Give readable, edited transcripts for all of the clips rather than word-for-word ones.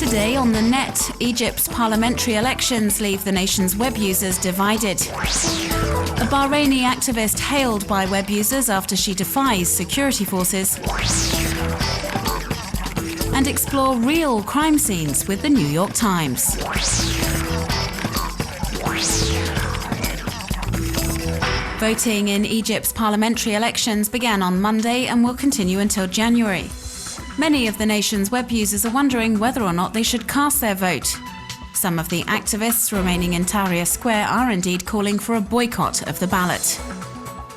Today on the net, Egypt's parliamentary elections leave the nation's web users divided. A Bahraini activist hailed by web users after she defies security forces. And explore real crime scenes with the New York Times. Voting in Egypt's parliamentary elections began on Monday and will continue until January. Many of the nation's web users are wondering whether or not they should cast their vote. Some of the activists remaining in Tahrir Square are indeed calling for a boycott of the ballot.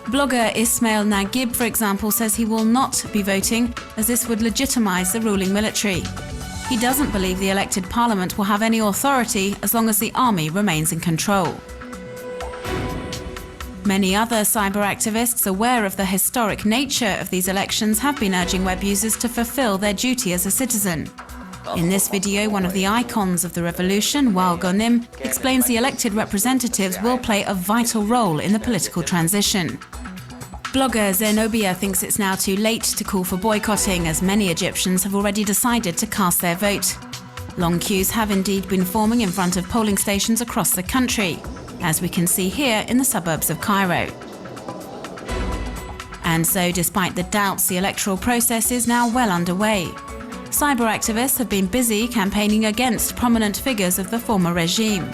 Blogger Ismail Naguib, for example, says he will not be voting as this would legitimize the ruling military. He doesn't believe the elected parliament will have any authority as long as the army remains in control. Many other cyber activists aware of the historic nature of these elections have been urging web users to fulfill their duty as a citizen. In this video, one of the icons of the revolution, Wael Ghonim, explains the elected representatives will play a vital role in the political transition. Blogger Zenobia thinks it's now too late to call for boycotting, as many Egyptians have already decided to cast their vote. Long queues have indeed been forming in front of polling stations across the country, as we can see here in the suburbs of Cairo. And so, despite the doubts, the electoral process is now well underway. Cyber activists have been busy campaigning against prominent figures of the former regime.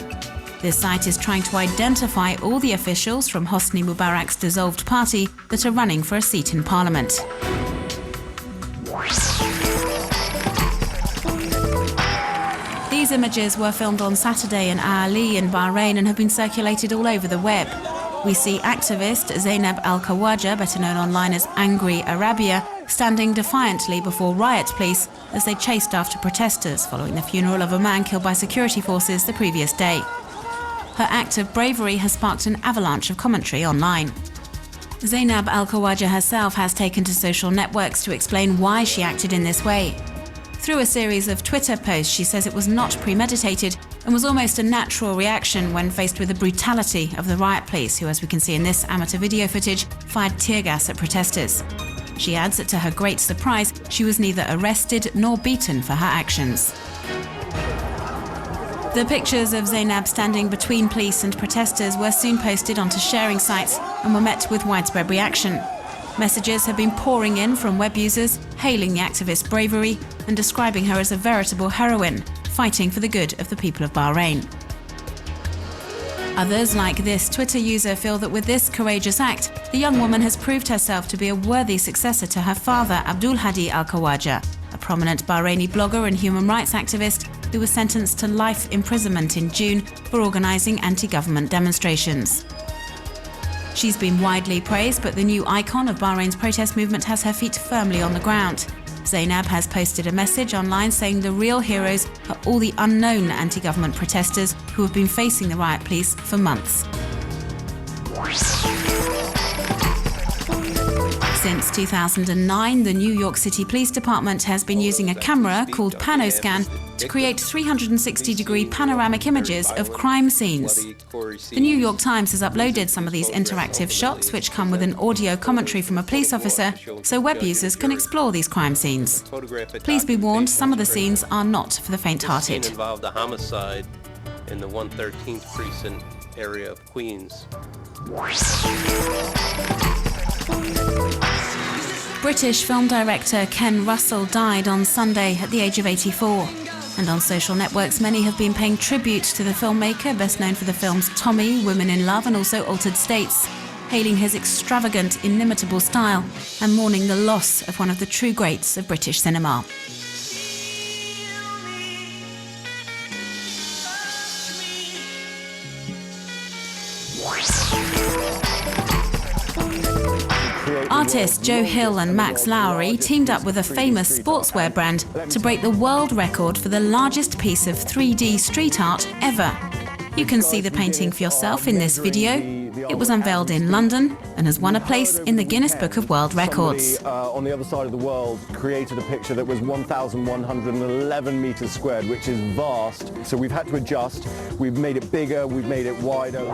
This site is trying to identify all the officials from Hosni Mubarak's dissolved party that are running for a seat in parliament. These images were filmed on Saturday in Aali in Bahrain and have been circulated all over the web. We see activist Zainab Al-Khawaja, better known online as Angry Arabia, standing defiantly before riot police as they chased after protesters following the funeral of a man killed by security forces the previous day. Her act of bravery has sparked an avalanche of commentary online. Zainab Al-Khawaja herself has taken to social networks to explain why she acted in this way. Through a series of Twitter posts, she says it was not premeditated and was almost a natural reaction when faced with the brutality of the riot police, who, as we can see in this amateur video footage, fired tear gas at protesters. She adds that to her great surprise, she was neither arrested nor beaten for her actions. The pictures of Zainab standing between police and protesters were soon posted onto sharing sites and were met with widespread reaction. Messages have been pouring in from web users, hailing the activist's bravery and describing her as a veritable heroine, fighting for the good of the people of Bahrain. Others, like this Twitter user, feel that with this courageous act, the young woman has proved herself to be a worthy successor to her father, Abdul Hadi Al-Khawaja, a prominent Bahraini blogger and human rights activist who was sentenced to life imprisonment in June for organising anti-government demonstrations. She's been widely praised, but the new icon of Bahrain's protest movement has her feet firmly on the ground. Zainab has posted a message online saying the real heroes are all the unknown anti-government protesters who have been facing the riot police for months. Since 2009, the New York City Police Department has been using a camera called PanoScan to create 360-degree panoramic images of crime scenes. The New York Times has uploaded some of these interactive shots, which come with an audio commentary from a police officer, so web users can explore these crime scenes. Please be warned, some of the scenes are not for the faint-hearted. Involved a homicide in the 113th precinct area of Queens. British film director Ken Russell died on Sunday at the age of 84. And on social networks, many have been paying tribute to the filmmaker, best known for the films Tommy, Women in Love and also Altered States, hailing his extravagant, inimitable style and mourning the loss of one of the true greats of British cinema. Artists Joe Hill and Max Lowry teamed up with a famous sportswear brand to break the world record for the largest piece of 3D street art ever. You can see the painting for yourself in this video. It was unveiled in London and has won a place in the Guinness Book of World Records. Somebody, on the other side of the world created a picture that was 1,111 meters squared, which is vast. So we've had to adjust. We've made it bigger, we've made it wider.